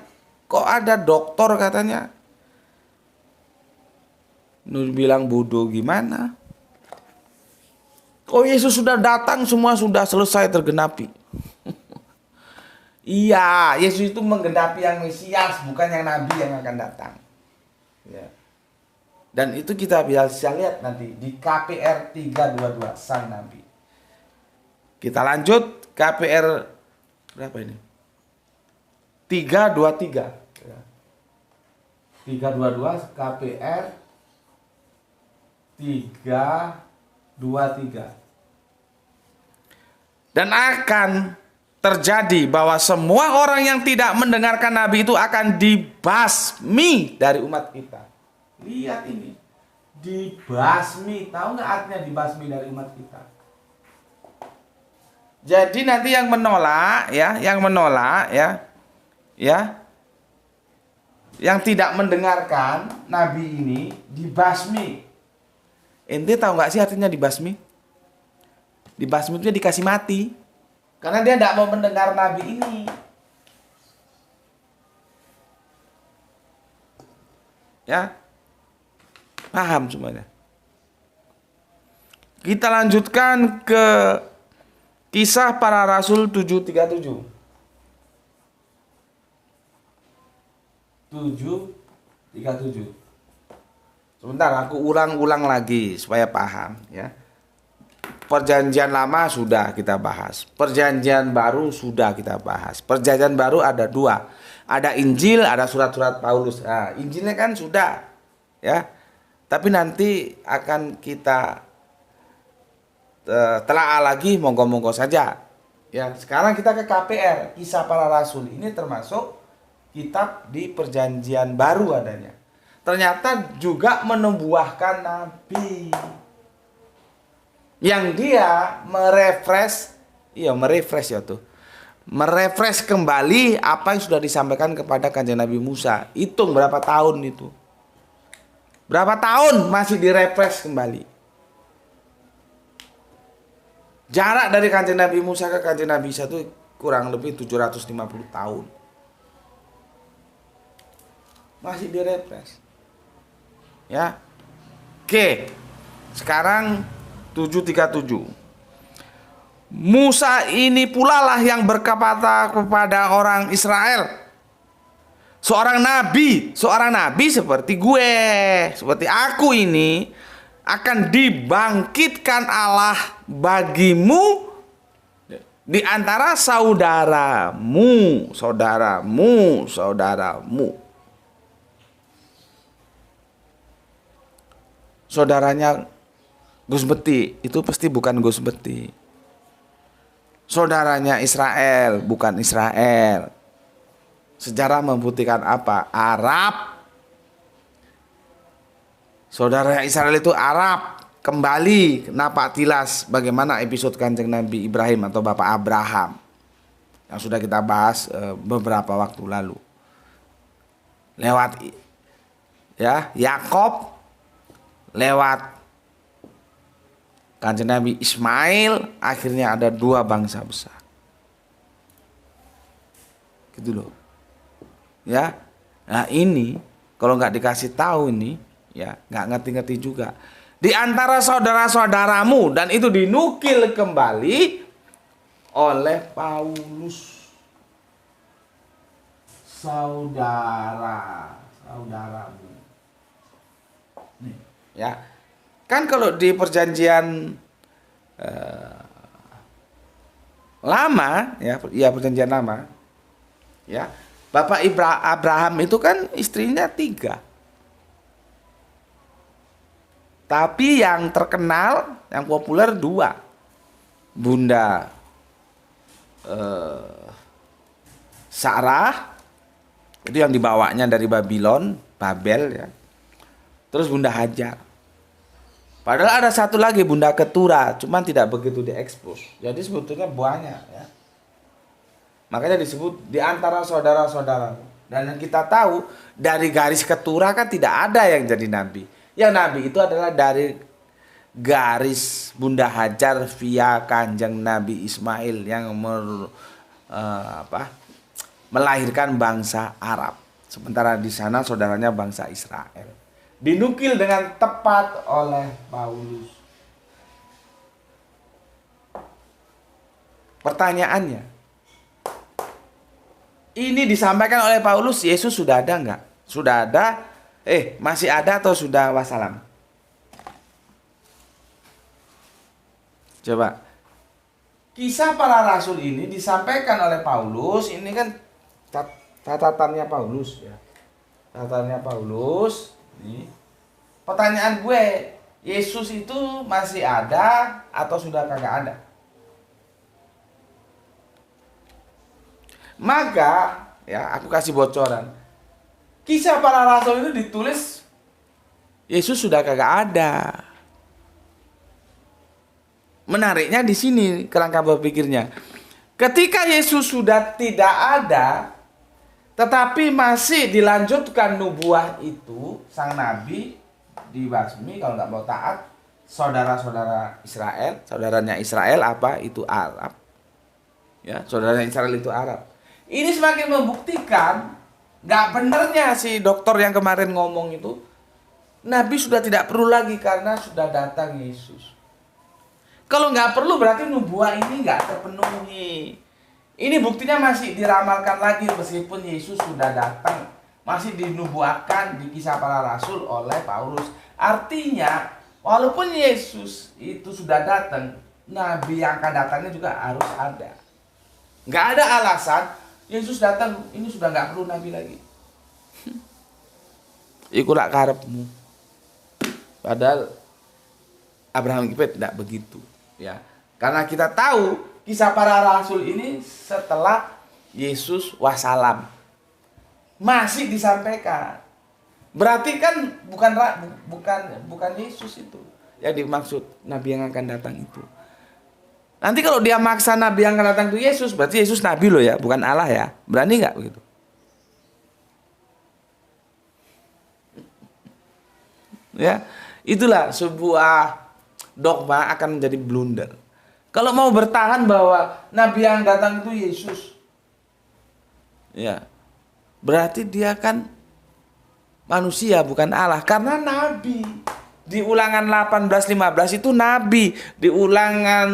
S1: Kok ada doktor katanya? Nu bilang bodoh gimana? Oh, Yesus sudah datang, semua sudah selesai tergenapi. Iya, Yesus itu menggenapi yang Mesias, bukan yang Nabi yang akan datang. Ya. Dan itu kita bisa lihat nanti di KPR 322 Sang Nabi. Kita lanjut KPR berapa ini? 323. Ya. 322 KPR 323. Dan akan terjadi bahwa semua orang yang tidak mendengarkan Nabi itu akan dibasmi dari umat kita. Lihat ini, dibasmi. Tahu nggak artinya dibasmi dari umat kita? Jadi nanti yang menolak ya, yang tidak mendengarkan Nabi ini dibasmi. Ente tahu nggak sih artinya dibasmi? Dibasmi itu dikasih mati. Karena dia tidak mau mendengar Nabi ini. Ya. Paham semuanya. Kita lanjutkan ke Kisah Para Rasul 737. 737. Sebentar, aku ulang-ulang lagi supaya paham ya. Perjanjian lama sudah kita bahas. Perjanjian baru sudah kita bahas. Perjanjian baru ada dua. Ada Injil, ada surat-surat Paulus. Nah, Injilnya kan sudah. Ya. Tapi nanti akan kita telaah lagi, monggo-monggo saja. Ya, sekarang kita ke KPR, Kisah Para Rasul. Ini termasuk kitab di perjanjian baru adanya. Ternyata juga menubuahkan nabi. Yang dia merefresh kembali apa yang sudah disampaikan kepada Kanjeng Nabi Musa. Hitung berapa tahun itu. Berapa tahun masih direfresh kembali. Jarak dari Kanjeng Nabi Musa ke Kanjeng Nabi Isa itu kurang lebih 750 tahun. Masih direfresh. Ya. Oke. Sekarang 737. Musa ini pula lah yang berkata kepada orang Israel, seorang nabi seperti gue, seperti aku ini akan dibangkitkan Allah bagimu di antara saudaramu. Saudaranya Gus Beti itu pasti bukan Gus Beti. Saudaranya Israel bukan Israel. Sejarah membuktikan apa? Arab. Saudara Israel itu Arab. Kembali napak tilas bagaimana episode Kanjeng Nabi Ibrahim atau Bapak Abraham yang sudah kita bahas beberapa waktu lalu. Lewat ya Yakob, lewat Kanjeng Nabi Ismail, akhirnya ada dua bangsa besar. Gitu loh. Ya. Nah ini kalau nggak dikasih tahu ini, ya nggak ngerti-ngerti juga. Di antara saudara-saudaramu, dan itu dinukil kembali oleh Paulus. Saudaramu. Nih, ya. Kan kalau di perjanjian lama, ya perjanjian lama, ya Bapak Abraham itu kan istrinya 3. Tapi yang terkenal, yang populer 2. Bunda Sarah, itu yang dibawanya dari Babel ya. Terus Bunda Hajar. Padahal ada satu lagi Bunda Ketura, cuman tidak begitu diekspos. Jadi sebetulnya banyak ya. Makanya disebut di antara saudara-saudara. Dan yang kita tahu dari garis Ketura kan tidak ada yang jadi nabi. Yang nabi itu adalah dari garis Bunda Hajar via Kanjeng Nabi Ismail yang melahirkan bangsa Arab. Sementara di sana saudaranya bangsa Israel. dinukil dengan tepat oleh Paulus. Pertanyaannya, ini disampaikan oleh Paulus, Yesus sudah ada enggak? Sudah ada, masih ada atau sudah wassalam? Coba. Kisah para Rasul ini disampaikan oleh Paulus, ini kan catatannya Paulus ya. Catatannya Paulus. Nih. Pertanyaan gue, Yesus itu masih ada atau sudah kagak ada? Maka, ya aku kasih bocoran. Kisah para Rasul itu ditulis Yesus sudah kagak ada. Menariknya di sini kerangka berpikirnya. Ketika Yesus sudah tidak ada, tetapi masih dilanjutkan nubuah itu, sang nabi dibasmi kalau nggak mau taat, saudara-saudara Israel, saudaranya Israel apa? Itu Arab. Ya, saudaranya Israel itu Arab. Ini semakin membuktikan nggak benernya si dokter yang kemarin ngomong itu, nabi sudah tidak perlu lagi karena sudah datang Yesus. Kalau nggak perlu berarti nubuah ini nggak terpenuhi. Ini buktinya masih diramalkan lagi meskipun Yesus sudah datang. Masih dinubuahkan di kisah para rasul oleh Paulus. Artinya walaupun Yesus itu sudah datang, nabi yang akan datangnya juga harus ada. Nggak ada alasan Yesus datang, ini sudah nggak perlu nabi lagi. Ikulah karepmu. Padahal Abraham Kipet tidak begitu. Ya, karena kita tahu kisah para rasul ini setelah Yesus wassalam masih disampaikan. Berarti kan bukan Yesus itu yang dimaksud nabi yang akan datang itu. Nanti kalau dia maksa nabi yang akan datang itu Yesus, berarti Yesus nabi loh ya, bukan Allah ya. Berani nggak begitu? Ya, itulah sebuah dogma akan menjadi blunder. Kalau mau bertahan bahwa nabi yang datang itu Yesus, ya, berarti dia kan manusia bukan Allah. Karena nabi di Ulangan 18:15 itu nabi, di Ulangan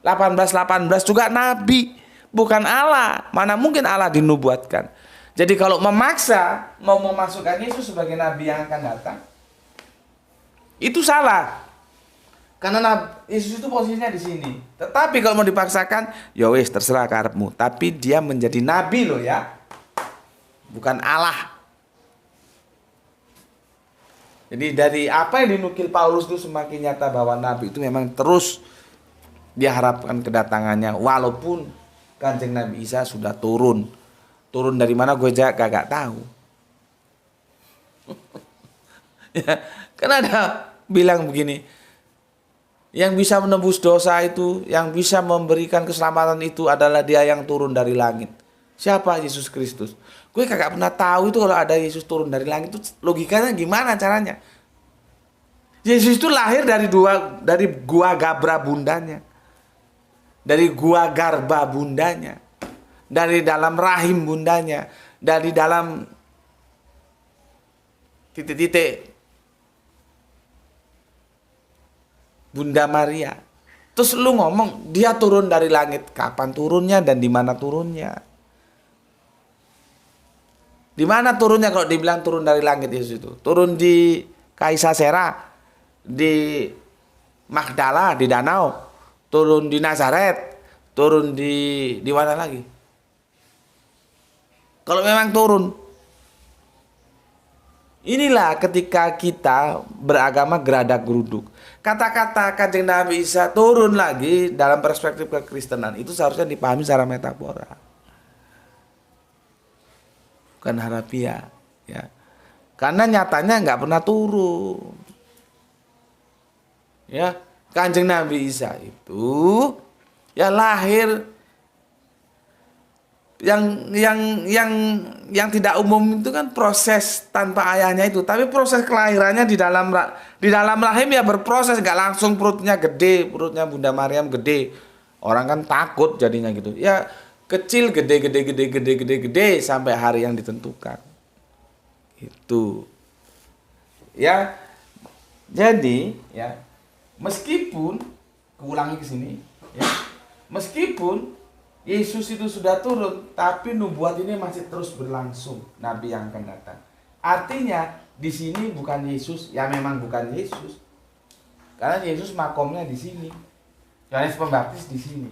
S1: 18:18 juga nabi, bukan Allah. Mana mungkin Allah dinubuatkan. Jadi kalau memaksa mau memasukkan Yesus sebagai nabi yang akan datang, itu salah. Karena Yesus itu posisinya di sini. Tetapi kalau mau dipaksakan, ya wis terserah karepmu. Tapi dia menjadi nabi loh ya. Bukan Allah. Jadi dari apa yang dinukil Paulus itu semakin nyata bahwa nabi itu memang terus diharapkan kedatangannya. Walaupun Kanjeng Nabi Isa sudah turun. Turun dari mana gue gak tahu. Ya, kan ada bilang begini. Yang bisa menembus dosa itu, yang bisa memberikan keselamatan itu adalah dia yang turun dari langit. Siapa? Yesus Kristus. Gue kagak pernah tahu itu kalau ada Yesus turun dari langit itu logikanya gimana caranya. Yesus itu lahir dari gua Gabra bundanya. Dari gua Garba bundanya. Dari dalam rahim bundanya. Dari dalam titik-titik Bunda Maria. Terus lu ngomong dia turun dari langit. Kapan turunnya dan di mana turunnya? Di mana turunnya kalau dibilang turun dari langit Yesus itu? Turun di Kaisasera, di Magdala, di danau, turun di Nazaret, turun di mana lagi? Kalau memang turun. Inilah ketika kita beragama geradak geruduk. Kata-kata Kanjeng Nabi Isa turun lagi dalam perspektif kekristenan itu seharusnya dipahami secara metafora. Bukan harafiah, ya. Karena nyatanya nggak pernah turun. Ya, Kanjeng Nabi Isa itu ya lahir yang tidak umum itu kan proses tanpa ayahnya itu, tapi proses kelahirannya di dalam rahim ya berproses, nggak langsung perutnya gede, perutnya Bunda Maryam gede, orang kan takut jadinya gitu ya, kecil gede sampai hari yang ditentukan itu. Ya. Jadi, ya, meskipun keulangi ke sini, ya. Meskipun Yesus itu sudah turun, tapi nubuat ini masih terus berlangsung, nabi yang akan datang. Artinya di sini bukan Yesus, ya memang bukan Yesus. Karena Yesus makomnya di sini. Yohanes Pembaptis di sini.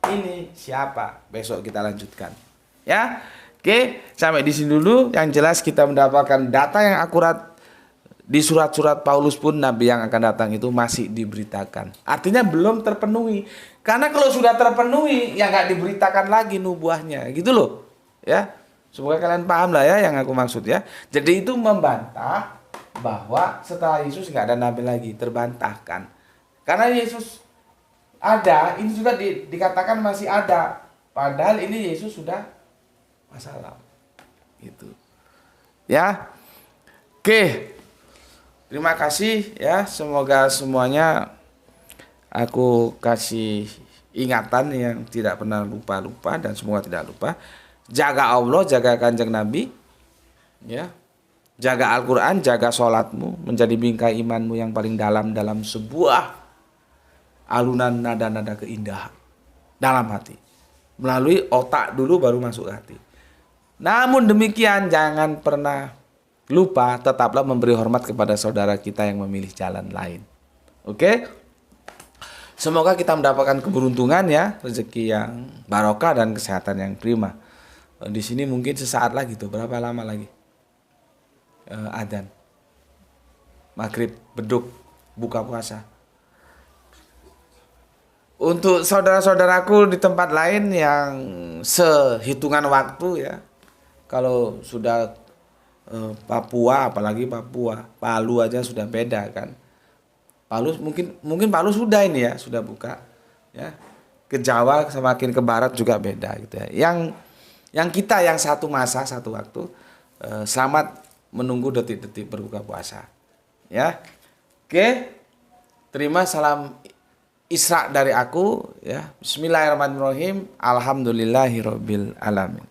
S1: Ini siapa? Besok kita lanjutkan. Ya. Oke, sampai di sini dulu. Yang jelas kita mendapatkan data yang akurat di surat-surat Paulus pun nabi yang akan datang itu masih diberitakan. Artinya belum terpenuhi. Karena kalau sudah terpenuhi, ya nggak diberitakan lagi nubuahnya, gitu loh. Ya, semoga kalian paham lah ya yang aku maksud ya. Jadi itu membantah bahwa setelah Yesus nggak ada nabi lagi, terbantahkan. Karena Yesus ada, ini juga dikatakan masih ada. Padahal ini Yesus sudah masalah gitu ya. Oke, terima kasih ya, semoga semuanya aku kasih ingatan yang tidak pernah lupa dan semua tidak lupa. Jaga Allah, jaga kanjeng Nabi ya, jaga Al-Quran, jaga sholatmu, menjadi bingkai imanmu yang paling dalam sebuah alunan nada-nada keindahan dalam hati, melalui otak dulu baru masuk ke hati. Namun demikian jangan pernah lupa, tetaplah memberi hormat kepada saudara kita yang memilih jalan lain. Oke? Semoga kita mendapatkan keberuntungan ya, rezeki yang barokah dan kesehatan yang prima. Di sini mungkin sesaat lagi tuh, berapa lama lagi? Adzan. Maghrib, beduk, buka puasa. Untuk saudara-saudaraku di tempat lain yang sehitungan waktu ya, kalau sudah Papua, apalagi Papua, Palu aja sudah beda kan. Palu mungkin Palu sudah ini ya, sudah buka ya. Ke Jawa semakin ke barat juga beda gitu ya. Yang kita yang satu masa, satu waktu, selamat menunggu detik-detik berbuka puasa. Ya. Oke. Terima salam Isra dari aku ya. Bismillahirrahmanirrahim. Alhamdulillahirabbil alamin.